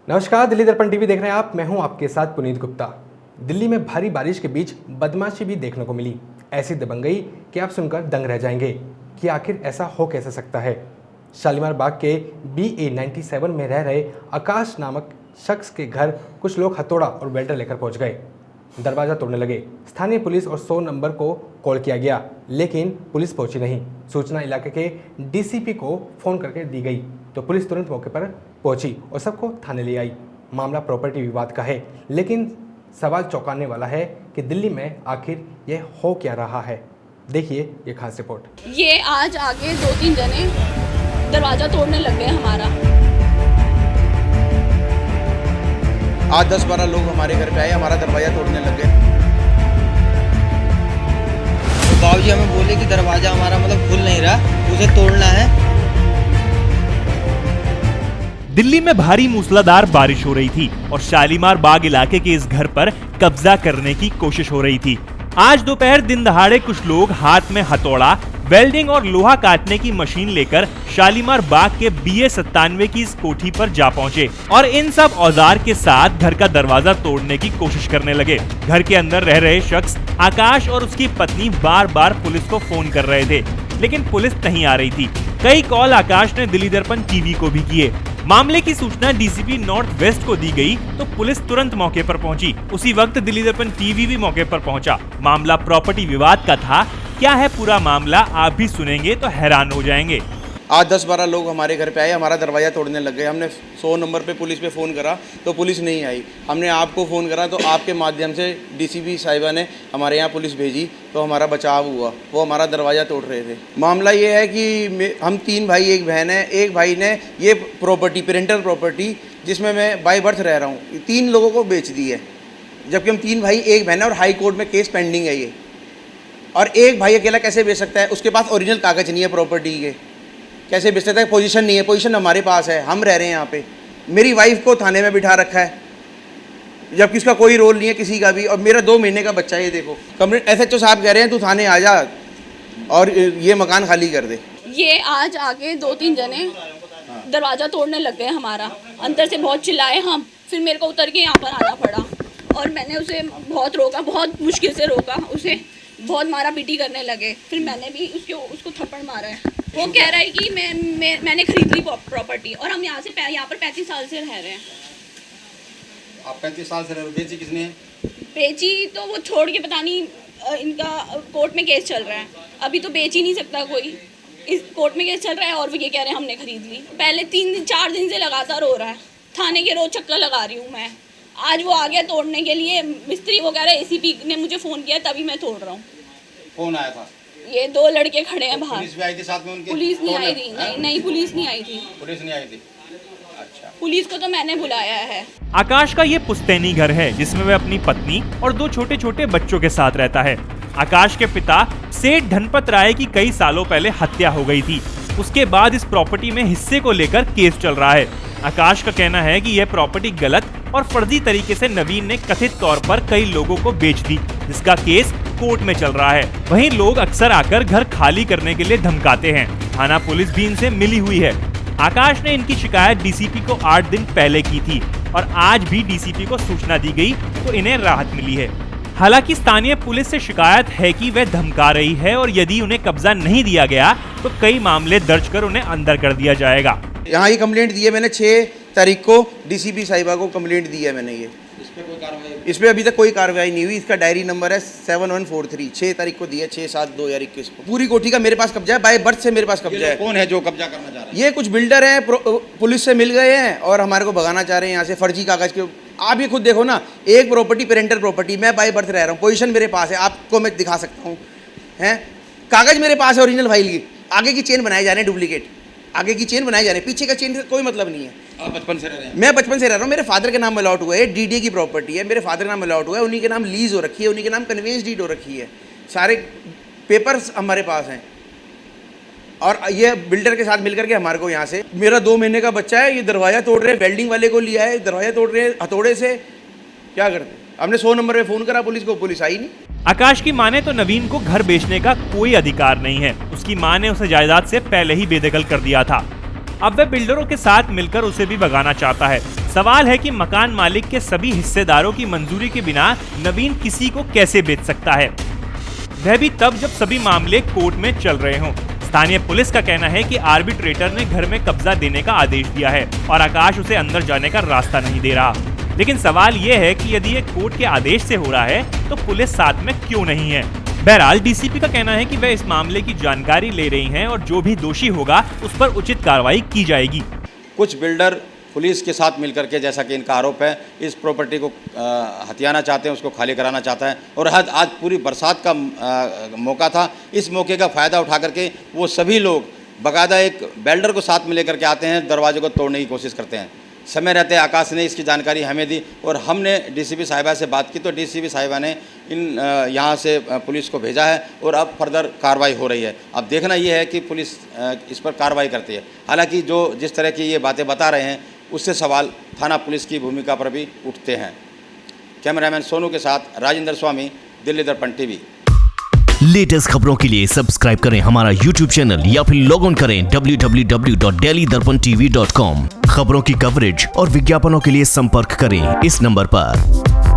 नमस्कार, दिल्ली दर्पण टीवी देख रहे हैं आप। मैं हूं आपके साथ पुनीत गुप्ता। दिल्ली में भारी बारिश के बीच बदमाशी भी देखने को मिली। ऐसी दबंगई कि आप सुनकर दंग रह जाएंगे कि आखिर ऐसा हो कैसे सकता है। शालीमार बाग के BA 97 में रह रहे आकाश नामक शख्स के घर कुछ लोग हथौड़ा और वेल्डर लेकर पहुंच गए। दरवाज़ा तोड़ने लगे। स्थानीय पुलिस और 100 नंबर को कॉल किया गया, लेकिन पुलिस पहुंची नहीं। सूचना इलाके के DCP को फ़ोन करके दी गई तो पुलिस तुरंत मौके पर पहुंची और सबको थाने ले आई। मामला प्रॉपर्टी विवाद का है, लेकिन सवाल चौंकाने वाला है कि दिल्ली में आखिर यह हो क्या रहा है। देखिए ये खास रिपोर्ट। ये आज आगे 2-3 जने दरवाज़ा तोड़ने लग गए हमारा। आज 10-12 लोग हमारे घर पे आए, हमारा दरवाजा तोड़ने लग गए। तो बाबूजी हमें बोले कि दरवाजा हमारा खुल नहीं रहा, उसे तोड़ना है। दिल्ली में भारी मूसलाधार बारिश हो रही थी और शालीमार बाग इलाके के इस घर पर कब्जा करने की कोशिश हो रही थी। आज दोपहर दिन दहाड़े कुछ लोग हाथ में हथौड़ा, वेल्डिंग और लोहा काटने की मशीन लेकर शालीमार बाग के BA 97 की इस कोठी पर जा पहुंचे और इन सब औजार के साथ घर का दरवाजा तोड़ने की कोशिश करने लगे। घर के अंदर रह रहे शख्स आकाश और उसकी पत्नी बार बार पुलिस को फोन कर रहे थे, लेकिन पुलिस नहीं आ रही थी। कई कॉल आकाश ने दिल्ली दर्पण टीवी को भी किए। मामले की सूचना DCP नॉर्थ वेस्ट को दी गई तो पुलिस तुरंत मौके पर पहुंची। उसी वक्त दिल्ली दर्पण टीवी भी मौके पर पहुंचा। मामला प्रॉपर्टी विवाद का था। क्या है पूरा मामला, आप भी सुनेंगे तो हैरान हो जाएंगे। आज 10-12 लोग हमारे घर पे आए, हमारा दरवाजा तोड़ने लग गए। हमने 100 नंबर पे पुलिस पे फ़ोन करा तो पुलिस नहीं आई। हमने आपको फ़ोन करा तो आपके माध्यम से DCP साहिबा ने हमारे यहाँ पुलिस भेजी तो हमारा बचाव हुआ। वो हमारा दरवाज़ा तोड़ रहे थे। मामला ये है कि हम 3 भाई 1 बहन है। एक भाई ने ये प्रॉपर्टी, पेरेंटल प्रॉपर्टी जिसमें मैं बाय बर्थ रह रहा हूँ, 3 लोगों को बेच दी है। जबकि हम 3 भाई 1 बहन है और हाई कोर्ट में केस पेंडिंग है ये। और एक भाई अकेला कैसे बेच सकता है? उसके पास ओरिजिनल कागज नहीं है प्रॉपर्टी के, कैसे बेच सकता है? पोजीशन नहीं है, पोजीशन हमारे पास है, हम रह रहे हैं यहाँ पे। मेरी वाइफ को थाने में बिठा रखा है, जबकि उसका कोई रोल नहीं है किसी का भी। और मेरा 2 महीने का बच्चा है, ये देखो। SHO साहब कह रहे हैं तू थाने आ जा और ये मकान खाली कर दे। ये आज आगे 2-3 जने दरवाज़ा तोड़ने लग गए हमारा। अंदर से बहुत चिल्लाए हम, फिर मेरे को उतर के यहाँ पर आना पड़ा और मैंने उसे बहुत रोका, बहुत मुश्किल से रोका उसे। बहुत मारा पीटी करने लगे। फिर मैंने भी उसको थप्पड़ मारा है। वो कह रहा है कि मैंने खरीद ली प्रॉपर्टी और हम यहाँ पर 35 साल से रह रहे हैं। आप 35 साल से रह रहे हो? बेची किसने? बेची तो वो छोड़ के, पता नहीं, इनका कोर्ट में केस चल रहा है। अभी तो बेच ही नहीं सकता कोई, इस कोर्ट में केस चल रहा है और वो ये कह रहे हैं हमने खरीद ली। पहले 3-4 दिन से लगातार हो रहा है। थाने के रोज चक्कर लगा रही हूँ मैं। आज वो आ गया तोड़ने के लिए मिस्त्री। वो कह रहा है ACP ने मुझे फ़ोन किया तभी मैं तोड़ रहा हूँ। कौन आया था? ये 2 लड़के खड़े हैं बाहर। पुलिस भी आई थी साथ में उनके? पुलिस नहीं आई थी। नहीं पुलिस नहीं आई थी। पुलिस नहीं आई थी? अच्छा। पुलिस को तो मैंने बुलाया है। आकाश का ये पुश्तैनी घर है जिसमें वह अपनी पत्नी और 2 छोटे छोटे बच्चों के साथ रहता है। आकाश के पिता सेठ धनपत राय की कई सालों पहले हत्या हो गई थी। उसके बाद इस प्रॉपर्टी में हिस्से को लेकर केस चल रहा है। आकाश का कहना है कि यह प्रॉपर्टी गलत और फर्जी तरीके से नवीन ने कथित तौर पर कई लोगों को बेच दी, जिसका केस कोर्ट में चल रहा है। वहीं लोग अक्सर आकर घर खाली करने के लिए धमकाते हैं। थाना पुलिस भी इनसे मिली हुई है। आकाश ने इनकी शिकायत DCP को 8 दिन पहले की थी और आज भी DCP को सूचना दी गई तो इन्हें राहत मिली है। हालांकि स्थानीय पुलिस से शिकायत है कि वह धमका रही है और यदि उन्हें कब्जा नहीं दिया गया तो कई मामले दर्ज कर उन्हें अंदर कर दिया जाएगा। यहाँ ये कंप्लेंट दी है मैंने 6 तारीख को DCP साहिबा को कंप्लेंट दी है मैंने। ये इस पे अभी तक कोई कार्रवाई नहीं हुई। इसका डायरी नंबर है 7143। 6 तारीख को दी है, 6/7/2021 को। पूरी कोठी का मेरे पास कब्जा है, बाय बर्थ से मेरे पास कब्जा है। कौन है जो कब्जा करना चाह रहा है? ये कुछ बिल्डर हैं, पुलिस से मिल गए हैं और हमारे को भगाना चाह रहे हैं यहाँ से फर्जी कागज के। आप ये खुद देखो ना, एक प्रॉपर्टी पेरेंटल प्रॉपर्टी, मैं बाय बर्थ रह रहा हूँ, पोजीशन मेरे पास है, आपको मैं दिखा सकता हूँ। हैं कागज मेरे पास है ओरिजिनल फाइल की। आगे की चेन बनाए जा रहे हैं डुप्लीकेट, आगे की चेन बनाए जा रहे हैं, पीछे का चेन का कोई मतलब नहीं है। आप बचपन से रह रहे हैं? मैं बचपन से रह रहा हूँ। मेरे फादर के नाम अलॉट हुआ है, DDA की प्रॉपर्टी है, मेरे फादर के नाम अलॉट हुआ है, उन्हीं के नाम लीज हो रखी है, उन्हीं के नाम कन्वेंस डीड हो रखी है। सारे पेपर्स हमारे पास हैं और ये बिल्डर के साथ मिलकर के हमारे को यहाँ से, मेरा 2 महीने का बच्चा है, ये दरवाज़ा तोड़ रहे हैं। वेल्डिंग वाले को लिया है, दरवाज़ा तोड़ रहे हैं हथौड़े से। क्या करते? हमने 100 नंबर पे फ़ोन करा पुलिस को, पुलिस आई नहीं। आकाश की माने तो नवीन को घर बेचने का कोई अधिकार नहीं है। उसकी मां ने उसे जायदाद से पहले ही बेदखल कर दिया था। अब वह बिल्डरों के साथ मिलकर उसे भी भगाना चाहता है। सवाल है कि मकान मालिक के सभी हिस्सेदारों की मंजूरी के बिना नवीन किसी को कैसे बेच सकता है, वह भी तब जब सभी मामले कोर्ट में चल रहे हों। स्थानीय पुलिस का कहना है कि आर्बिट्रेटर ने घर में कब्जा देने का आदेश दिया है और आकाश उसे अंदर जाने का रास्ता नहीं दे रहा। लेकिन सवाल ये है कि यदि ये कोर्ट के आदेश से हो रहा है तो पुलिस साथ में क्यों नहीं है। बहरहाल डीसीपी का कहना है कि वह इस मामले की जानकारी ले रही हैं और जो भी दोषी होगा उस पर उचित कार्रवाई की जाएगी। कुछ बिल्डर पुलिस के साथ मिलकर के, जैसा कि इनका आरोप है, इस प्रॉपर्टी को हथियाना चाहते हैं, उसको खाली कराना चाहता है। और आज पूरी बरसात का मौका था, इस मौके का फ़ायदा उठा करके वो सभी लोग बाकायदा एक बेल्डर को साथ में लेकर के आते हैं, दरवाजे को तोड़ने की कोशिश करते हैं। समय रहते आकाश ने इसकी जानकारी हमें दी और हमने डीसीपी साहिबा से बात की तो डीसीपी साहिबा ने यहाँ से पुलिस को भेजा है और अब फर्दर कार्रवाई हो रही है। अब देखना ये है कि पुलिस इस पर कार्रवाई करती है। हालांकि जो जिस तरह की ये बातें बता रहे हैं उससे सवाल थाना पुलिस की भूमिका पर भी उठते हैं। कैमरामैन सोनू के साथ राजेंद्र स्वामी, दिल्ली दर्पण टीवी। लेटेस्ट खबरों के लिए सब्सक्राइब करें हमारा YouTube चैनल या फिर लॉग ऑन करें www.delhidarpantv.com। खबरों की कवरेज और विज्ञापनों के लिए संपर्क करें इस नंबर पर।